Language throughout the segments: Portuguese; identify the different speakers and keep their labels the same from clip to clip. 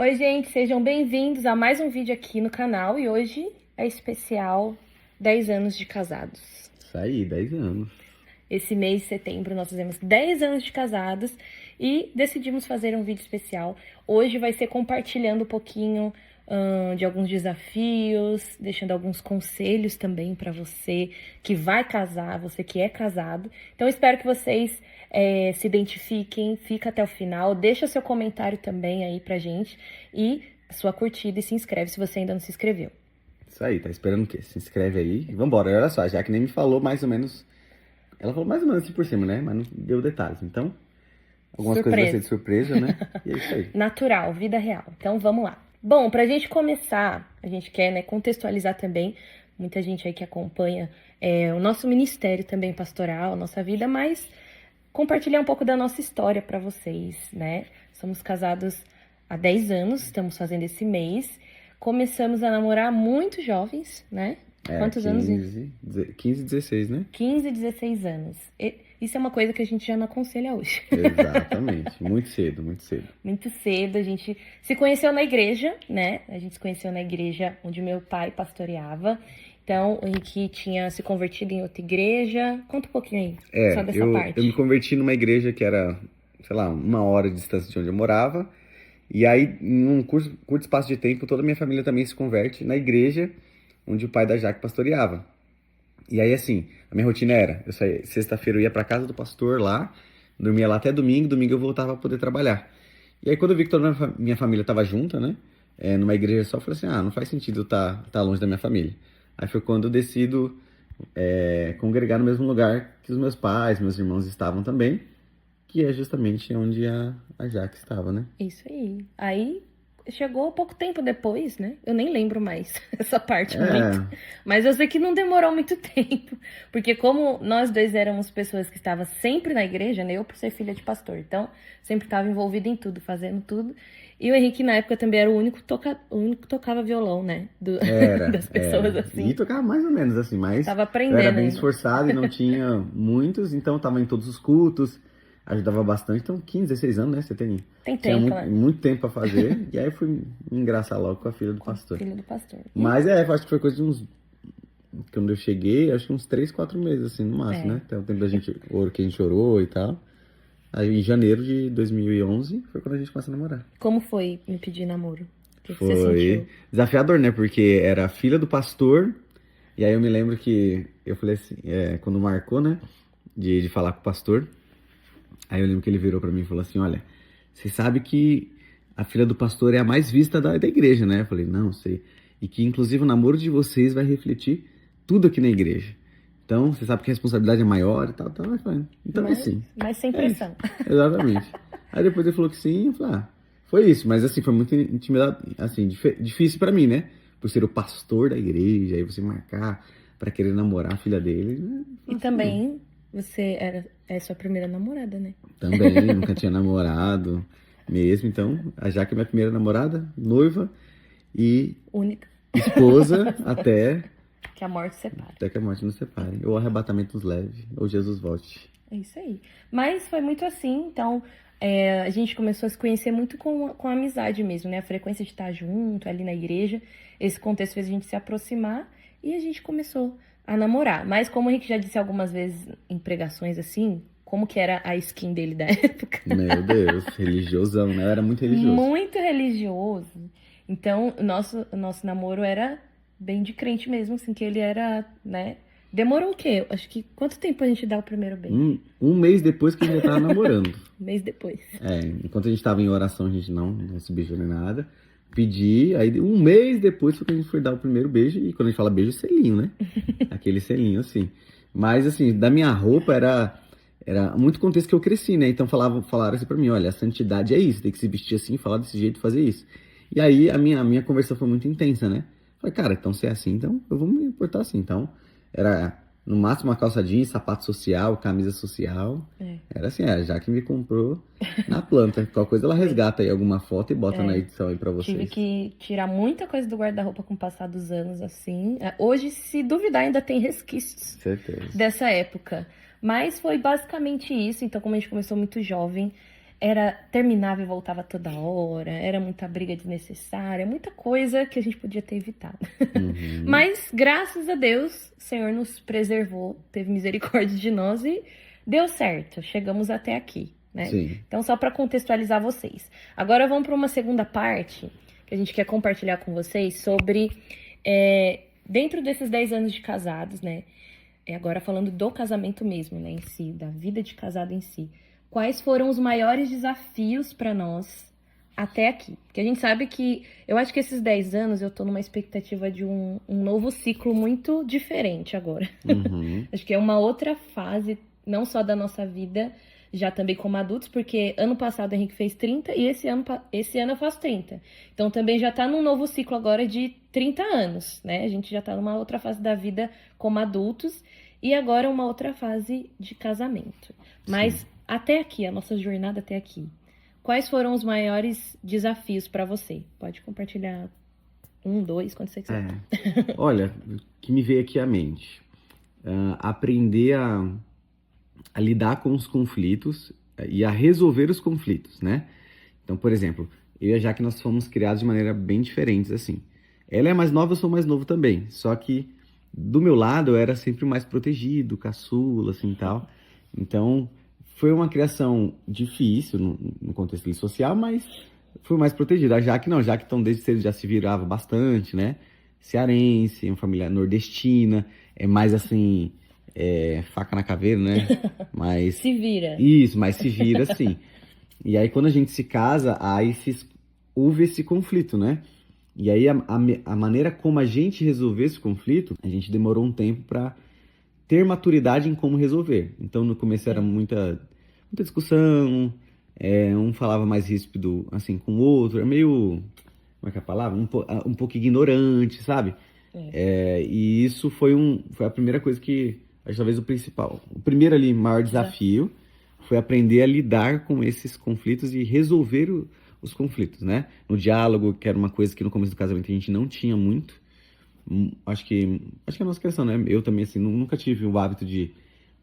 Speaker 1: Oi, gente, sejam bem-vindos a mais um vídeo aqui no canal e hoje é especial 10 anos de casados.
Speaker 2: Isso aí, 10 anos.
Speaker 1: Esse mês de setembro nós fizemos 10 anos de casados e decidimos fazer um vídeo especial. Hoje vai ser compartilhando um pouquinho de alguns desafios, deixando alguns conselhos também para você que vai casar, você que é casado. Então espero que vocês se identifiquem, fica até o final, deixa seu comentário também aí pra gente e sua curtida e se inscreve se você ainda não se inscreveu.
Speaker 2: Isso aí, tá esperando o quê? Se inscreve aí e vambora. E olha só, já que nem me falou mais ou menos. Ela falou mais ou menos assim por cima, né? Mas não deu detalhes. Então, algumas coisas vai ser de surpresa, né? E é isso aí.
Speaker 1: Natural, vida real. Então vamos lá. Bom, pra gente começar, a gente quer, né, contextualizar também, muita gente aí que acompanha o nosso ministério também pastoral, nossa vida, mas compartilhar um pouco da nossa história pra vocês, né? Somos casados há 10 anos, estamos fazendo esse mês. Começamos a namorar muito jovens, né? Quantos anos?
Speaker 2: 15, 16, né?
Speaker 1: 15, 16 anos. Isso é uma coisa que a gente já não aconselha hoje.
Speaker 2: Exatamente. Muito cedo, muito cedo.
Speaker 1: Muito cedo, a gente se conheceu na igreja, né? A gente se conheceu na igreja onde meu pai pastoreava. Então, o Henrique tinha se convertido em outra igreja. Conta um pouquinho aí, só dessa parte.
Speaker 2: Eu me converti numa igreja que era, sei lá, 1 hora de distância de onde eu morava. E aí, em um curto espaço de tempo, toda a minha família também se converte na igreja onde o pai da Jaque pastoreava. E aí, assim, a minha rotina era, eu saía, sexta-feira eu ia pra casa do pastor lá, dormia lá até domingo eu voltava pra poder trabalhar. E aí, quando eu vi que toda a minha família tava junta, né, numa igreja só, eu falei assim, não faz sentido eu tá longe da minha família. Aí foi quando eu decido congregar no mesmo lugar que os meus pais, meus irmãos estavam também, que é justamente onde a Jaque estava, né?
Speaker 1: Isso aí. Aí chegou pouco tempo depois, né? Eu nem lembro mais essa parte muito. Mas eu sei que não demorou muito tempo. Porque como nós dois éramos pessoas que estavam sempre na igreja, né? Eu por ser filha de pastor. Então, sempre estava envolvida em tudo, fazendo tudo. E o Henrique, na época, também era o único que tocava violão, né? Das pessoas, assim.
Speaker 2: E tocava mais ou menos assim, mas
Speaker 1: tava aprendendo,
Speaker 2: eu era bem
Speaker 1: ainda.
Speaker 2: esforçado e não tinha muitos, então eu tava em todos os cultos. Ajudava bastante, então 15, 16 anos, né? Você tem
Speaker 1: tempo,
Speaker 2: muito tempo pra fazer. E aí fui me engraçar logo com a filha do pastor.
Speaker 1: Filha do pastor.
Speaker 2: Mas acho que foi coisa de uns. Quando eu cheguei, acho que uns 3, 4 meses, assim, no máximo, né? Até o tempo que a gente orou e tal. Aí em janeiro de 2011 foi quando a gente começou a namorar.
Speaker 1: Como foi me pedir namoro? O que
Speaker 2: foi
Speaker 1: você sentiu?
Speaker 2: Desafiador, né? Porque era a filha do pastor. E aí eu me lembro que eu falei assim, quando marcou, né? De falar com o pastor. Aí eu lembro que ele virou pra mim e falou assim, olha, você sabe que a filha do pastor é a mais vista da igreja, né? Eu falei, não, sei. E que inclusive o namoro de vocês vai refletir tudo aqui na igreja. Então, você sabe que a responsabilidade é maior e tal. Então é assim.
Speaker 1: Mas sem pressão.
Speaker 2: Exatamente. Aí depois ele falou que sim, eu falei, foi isso. Mas assim, foi muito intimidade, assim, difícil pra mim, né? Por ser o pastor da igreja, aí você marcar pra querer namorar a filha dele. Né?
Speaker 1: E também... Você é sua primeira namorada, né?
Speaker 2: Também, nunca tinha namorado mesmo. Então, a Jaque é minha primeira namorada, noiva e
Speaker 1: única
Speaker 2: esposa até
Speaker 1: que a morte separe.
Speaker 2: Até que a morte nos separe. Ou arrebatamento nos leve, ou Jesus volte.
Speaker 1: É isso aí. Mas foi muito assim, então a gente começou a se conhecer muito com a amizade mesmo, né? A frequência de estar junto ali na igreja. Esse contexto fez a gente se aproximar e a gente começou a namorar. Mas como o Henrique já disse algumas vezes em pregações assim, como que era a skin dele da época?
Speaker 2: Meu Deus, religiosão, né? Eu era muito religioso.
Speaker 1: Muito religioso. Então, o nosso namoro era bem de crente mesmo, assim, que ele era, né? Demorou o quê? Acho que quanto tempo a gente dá o primeiro beijo?
Speaker 2: Um mês depois que a gente já tava namorando.
Speaker 1: Um mês depois.
Speaker 2: Enquanto a gente tava em oração, a gente não se beijou nem nada. Pedi, aí um mês depois foi que a gente foi dar o primeiro beijo. E quando a gente fala beijo, selinho, né? Aquele selinho, assim. Mas, assim, da minha roupa era muito contexto que eu cresci, né? Então falaram assim pra mim, olha, a santidade é isso, tem que se vestir assim, falar desse jeito, fazer isso. E aí a minha conversa foi muito intensa, né? Falei, cara, então se é assim, então eu vou me importar assim. Então, era no máximo uma calça jeans, sapato social, camisa social. Era assim, já que me comprou na planta. Qualquer coisa ela resgata aí alguma foto e bota na edição aí pra vocês.
Speaker 1: Tive que tirar muita coisa do guarda-roupa com o passar dos anos, assim. Hoje, se duvidar, ainda tem resquícios.
Speaker 2: Certeza.
Speaker 1: Dessa época. Mas foi basicamente isso. Então, como a gente começou muito jovem, terminava e voltava toda hora, era muita briga desnecessária, muita coisa que a gente podia ter evitado.
Speaker 2: Uhum.
Speaker 1: Mas, graças a Deus, o Senhor nos preservou, teve misericórdia de nós e deu certo, chegamos até aqui, né?
Speaker 2: Sim.
Speaker 1: Então, só para contextualizar vocês. Agora vamos para uma segunda parte que a gente quer compartilhar com vocês sobre, dentro desses 10 anos de casados, né? Agora falando do casamento mesmo, né, em si, da vida de casado em si. Quais foram os maiores desafios para nós até aqui? Porque a gente sabe que, eu acho que esses 10 anos eu tô numa expectativa de um novo ciclo muito diferente agora.
Speaker 2: Uhum.
Speaker 1: Acho que é uma outra fase, não só da nossa vida, já também como adultos, porque ano passado o Henrique fez 30 e esse ano eu faço 30. Então também já tá num novo ciclo agora de 30 anos, né? A gente já tá numa outra fase da vida como adultos e agora uma outra fase de casamento. Mas
Speaker 2: Sim.
Speaker 1: até aqui, a nossa jornada até aqui, quais foram os maiores desafios para você? Pode compartilhar 1, 2, quando você quiser.
Speaker 2: Olha, o que me veio aqui à mente, aprender a lidar com os conflitos e a resolver os conflitos, né? Então, por exemplo, eu e a Jaque, nós fomos criados de maneira bem diferentes, assim. Ela é mais nova, eu sou mais novo também, só que do meu lado eu era sempre mais protegido, caçula, assim, tal. Então, foi uma criação difícil no contexto ali social, mas fui mais protegido. A Jaque não, a Jaque então desde cedo já se virava bastante, né? Cearense, uma família nordestina, é mais assim, faca na caveira, né? Mas
Speaker 1: Se vira.
Speaker 2: isso, mas se vira assim. E aí quando a gente se casa, houve esse conflito, né? E aí a maneira como a gente resolveu esse conflito, a gente demorou um tempo para ter maturidade em como resolver. Então no começo era muita discussão, um falava mais ríspido assim com o outro, é meio, como é que é a palavra? Um pouco ignorante, sabe? E isso foi a primeira coisa que, acho que talvez o principal. O primeiro ali, maior desafio, foi aprender a lidar com esses conflitos e resolver os conflitos, né? No diálogo, que era uma coisa que no começo do casamento a gente não tinha muito. Acho que é a nossa questão, né? Eu também, assim, nunca tive o hábito de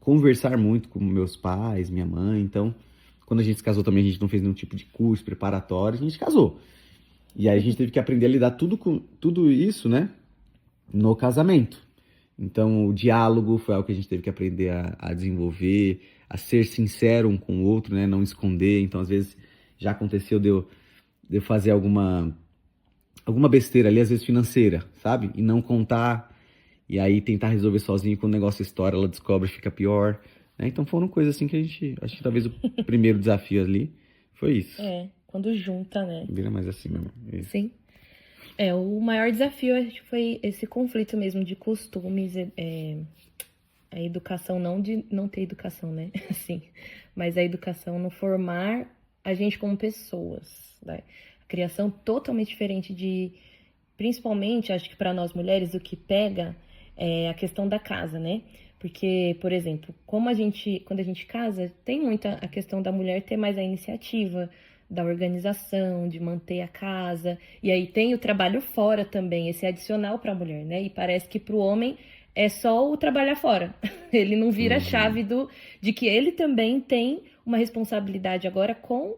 Speaker 2: conversar muito com meus pais, minha mãe. Então, quando a gente se casou também, a gente não fez nenhum tipo de curso preparatório, a gente casou. E aí a gente teve que aprender a lidar com tudo isso, né? No casamento. Então, o diálogo foi algo que a gente teve que aprender a desenvolver, a ser sincero um com o outro, né? Não esconder. Então, às vezes, já aconteceu de eu fazer alguma besteira ali, às vezes financeira, sabe? E não contar, e aí tentar resolver sozinho. Quando o negócio estoura, ela descobre, fica pior, né? Então, foram coisas assim que a gente... Acho que talvez o primeiro desafio ali foi isso.
Speaker 1: Quando junta, né?
Speaker 2: Vira mais assim mesmo. Isso.
Speaker 1: Sim. O maior desafio acho que foi esse conflito mesmo de costumes, a educação, não de não ter educação, né? Assim, mas a educação no formar a gente como pessoas, né? A criação totalmente diferente principalmente, acho que para nós mulheres, o que pega é a questão da casa, né? Porque, por exemplo, quando a gente casa, tem muita a questão da mulher ter mais a iniciativa, da organização, de manter a casa. E aí tem o trabalho fora também, esse adicional para a mulher, né? E parece que para o homem é só o trabalhar fora. Ele não vira a chave de que ele também tem uma responsabilidade agora com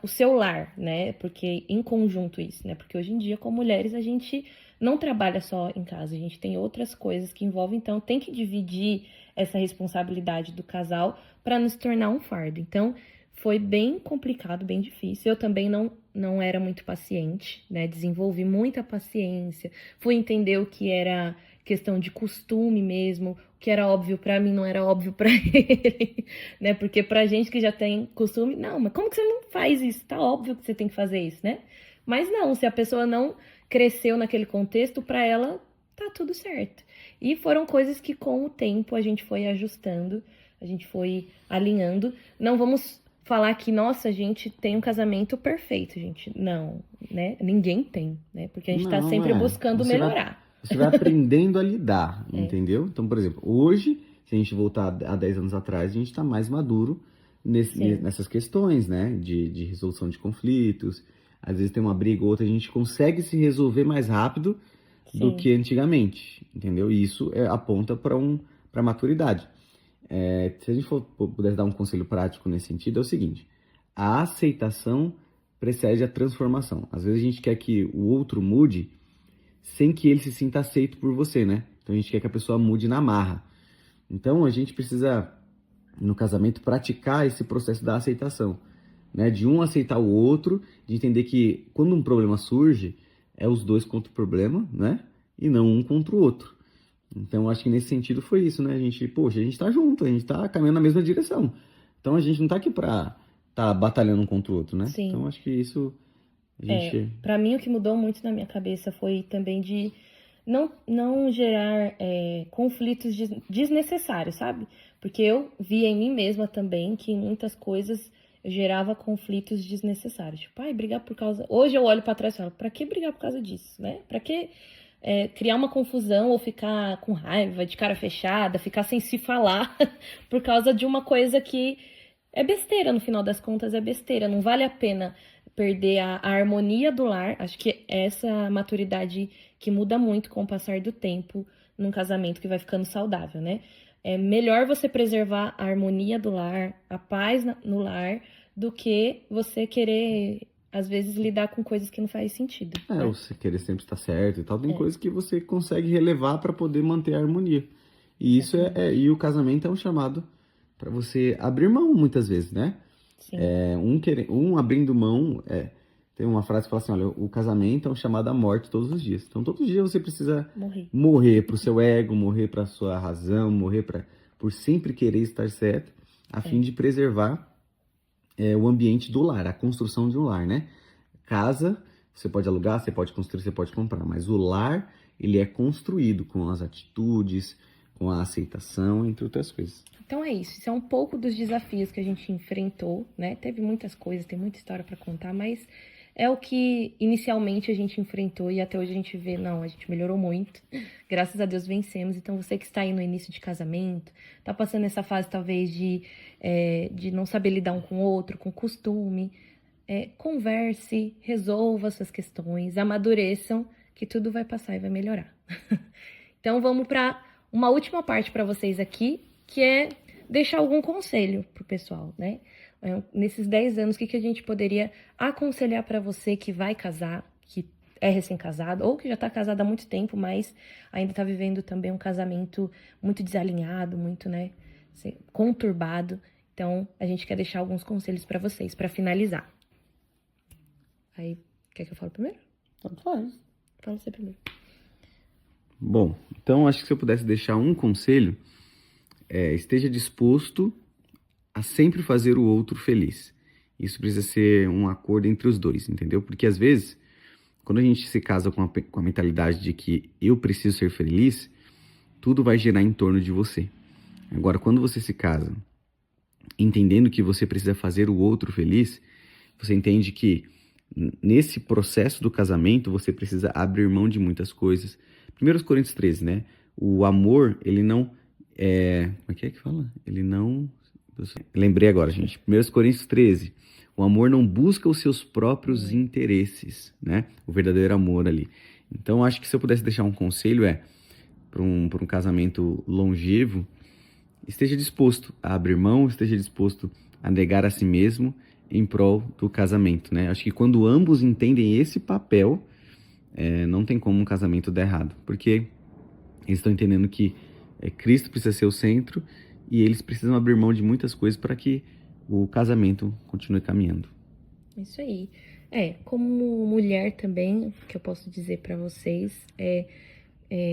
Speaker 1: o seu lar, né? Porque em conjunto isso, né? Porque hoje em dia, como mulheres, a gente não trabalha só em casa, a gente tem outras coisas que envolvem, então tem que dividir essa responsabilidade do casal para não se tornar um fardo. Então, foi bem complicado, bem difícil. Eu também não era muito paciente, né? Desenvolvi muita paciência, fui entender o que era questão de costume mesmo, o que era óbvio pra mim não era óbvio pra ele, né? Porque pra gente que já tem costume, não, mas como que você não faz isso? Tá óbvio que você tem que fazer isso, né? Mas não, se a pessoa não cresceu naquele contexto, pra ela tá tudo certo. E foram coisas que com o tempo a gente foi ajustando, a gente foi alinhando. Não vamos falar que, nossa, a gente tem um casamento perfeito, gente. Não, né? Ninguém tem, né? Porque a gente tá sempre buscando melhorar.
Speaker 2: Você vai aprendendo a lidar, entendeu? Então, por exemplo, hoje, se a gente voltar a 10 anos atrás, a gente tá mais maduro nessas questões, né? De resolução de conflitos. Às vezes tem uma briga ou outra, a gente consegue se resolver mais rápido do que antigamente, entendeu? E isso aponta para maturidade. Se a gente pudesse dar um conselho prático nesse sentido, é o seguinte: a aceitação precede a transformação. Às vezes a gente quer que o outro mude sem que ele se sinta aceito por você, né? Então a gente quer que a pessoa mude na marra. Então a gente precisa, no casamento, praticar esse processo da aceitação, né? De um aceitar o outro, de entender que quando um problema surge, é os dois contra o problema, né? E não um contra o outro. Então acho que nesse sentido foi isso, né? A gente tá junto, a gente tá caminhando na mesma direção. Então a gente não tá aqui pra tá batalhando um contra o outro, né?
Speaker 1: Sim.
Speaker 2: Então acho que isso a gente...
Speaker 1: Pra mim, o que mudou muito na minha cabeça foi também de não gerar conflitos desnecessários, sabe? Porque eu via em mim mesma também que em muitas coisas eu gerava conflitos desnecessários. Tipo, ai, brigar por causa... Hoje eu olho pra trás e falo, pra que brigar por causa disso, né? Pra que criar uma confusão ou ficar com raiva, de cara fechada, ficar sem se falar por causa de uma coisa que é besteira, no final das contas é besteira. Não vale a pena perder a harmonia do lar. Acho que é essa maturidade que muda muito com o passar do tempo num casamento que vai ficando saudável, né? É melhor você preservar a harmonia do lar, a paz no lar, do que você querer, às vezes, lidar com coisas que não faz sentido. Né?
Speaker 2: Você querer sempre estar certo e tal, tem coisas que você consegue relevar para poder manter a harmonia. E isso e o casamento é um chamado para você abrir mão muitas vezes, né?
Speaker 1: Sim.
Speaker 2: Um abrindo mão, tem uma frase que fala assim, olha, o casamento é um chamado à morte todos os dias. Então todos os dias você precisa morrer pro seu ego, morrer pra sua razão, morrer por sempre querer estar certo, a fim de preservar o ambiente do lar, a construção de um lar, né? Casa, você pode alugar, você pode construir, você pode comprar, mas o lar, ele é construído com as atitudes, com a aceitação, entre outras coisas.
Speaker 1: Então é isso é um pouco dos desafios que a gente enfrentou, né? Teve muitas coisas, tem muita história para contar, mas é o que inicialmente a gente enfrentou e até hoje a gente vê, não, a gente melhorou muito. Graças a Deus vencemos. Então você que está aí no início de casamento, tá passando essa fase talvez de não saber lidar um com o outro, com costume, converse, resolva suas questões, amadureçam, que tudo vai passar e vai melhorar. Então vamos para uma última parte para vocês aqui, que é deixar algum conselho pro pessoal, né? Nesses 10 anos, o que a gente poderia aconselhar para você que vai casar, que é recém-casado, ou que já tá casado há muito tempo, mas ainda tá vivendo também um casamento muito desalinhado, muito, né, conturbado. Então, a gente quer deixar alguns conselhos para vocês, para finalizar. Aí, quer que eu fale primeiro?
Speaker 2: Tanto faz.
Speaker 1: Fala você primeiro.
Speaker 2: Bom, então acho que se eu pudesse deixar um conselho, esteja disposto a sempre fazer o outro feliz. Isso precisa ser um acordo entre os dois, entendeu? Porque às vezes, quando a gente se casa com a mentalidade de que eu preciso ser feliz, tudo vai girar em torno de você. Agora, quando você se casa entendendo que você precisa fazer o outro feliz, você entende que nesse processo do casamento você precisa abrir mão de muitas coisas. 1 Coríntios 13, né? O amor, ele não... Como é que fala? Ele não... Lembrei agora, gente. 1 Coríntios 13. O amor não busca os seus próprios interesses, né? O verdadeiro amor ali. Então, acho que se eu pudesse deixar um conselho para um casamento longevo, esteja disposto a abrir mão, esteja disposto a negar a si mesmo em prol do casamento, né? Acho que quando ambos entendem esse papel, não tem como um casamento dar errado, porque eles estão entendendo que Cristo precisa ser o centro e eles precisam abrir mão de muitas coisas para que o casamento continue caminhando.
Speaker 1: Isso aí. Como mulher também, o que eu posso dizer para vocês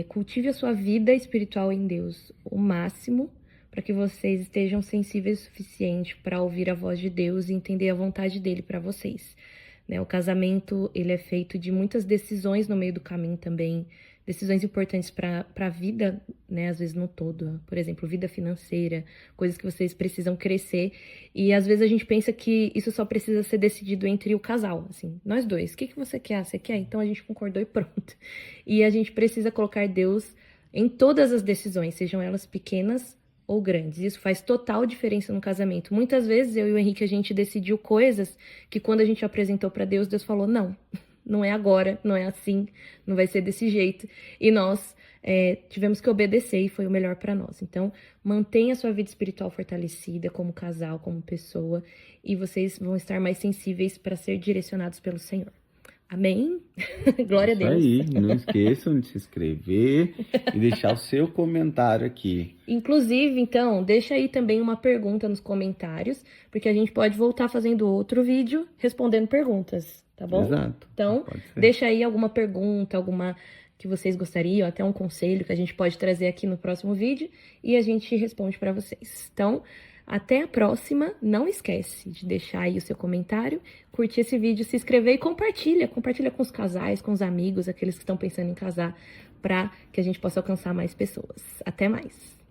Speaker 1: cultive a sua vida espiritual em Deus o máximo, para que vocês estejam sensíveis o suficiente para ouvir a voz de Deus e entender a vontade dele para vocês. Né? O casamento, ele é feito de muitas decisões no meio do caminho também, decisões importantes para a vida, né? Às vezes no todo, por exemplo, vida financeira, coisas que vocês precisam crescer, e às vezes a gente pensa que isso só precisa ser decidido entre o casal, assim, nós dois, o que você quer? Você quer? Então a gente concordou e pronto. E a gente precisa colocar Deus em todas as decisões, sejam elas pequenas ou grandes. Isso faz total diferença no casamento. Muitas vezes eu e o Henrique, a gente decidiu coisas que quando a gente apresentou para Deus, Deus falou não. não é agora, não é assim, não vai ser desse jeito. E nós tivemos que obedecer e foi o melhor para nós. Então, mantenha a sua vida espiritual fortalecida como casal, como pessoa, e vocês vão estar mais sensíveis para ser direcionados pelo Senhor. Amém? Glória a Deus.
Speaker 2: Isso aí, não esqueçam de se inscrever e deixar o seu comentário aqui.
Speaker 1: Inclusive, então, deixa aí também uma pergunta nos comentários, porque a gente pode voltar fazendo outro vídeo respondendo perguntas, tá bom?
Speaker 2: Exato.
Speaker 1: Então, deixa aí alguma pergunta, alguma que vocês gostariam, até um conselho que a gente pode trazer aqui no próximo vídeo e a gente responde para vocês. Então, até a próxima. Não esquece de deixar aí o seu comentário, curtir esse vídeo, se inscrever e compartilha. Compartilha com os casais, com os amigos, aqueles que estão pensando em casar, para que a gente possa alcançar mais pessoas. Até mais!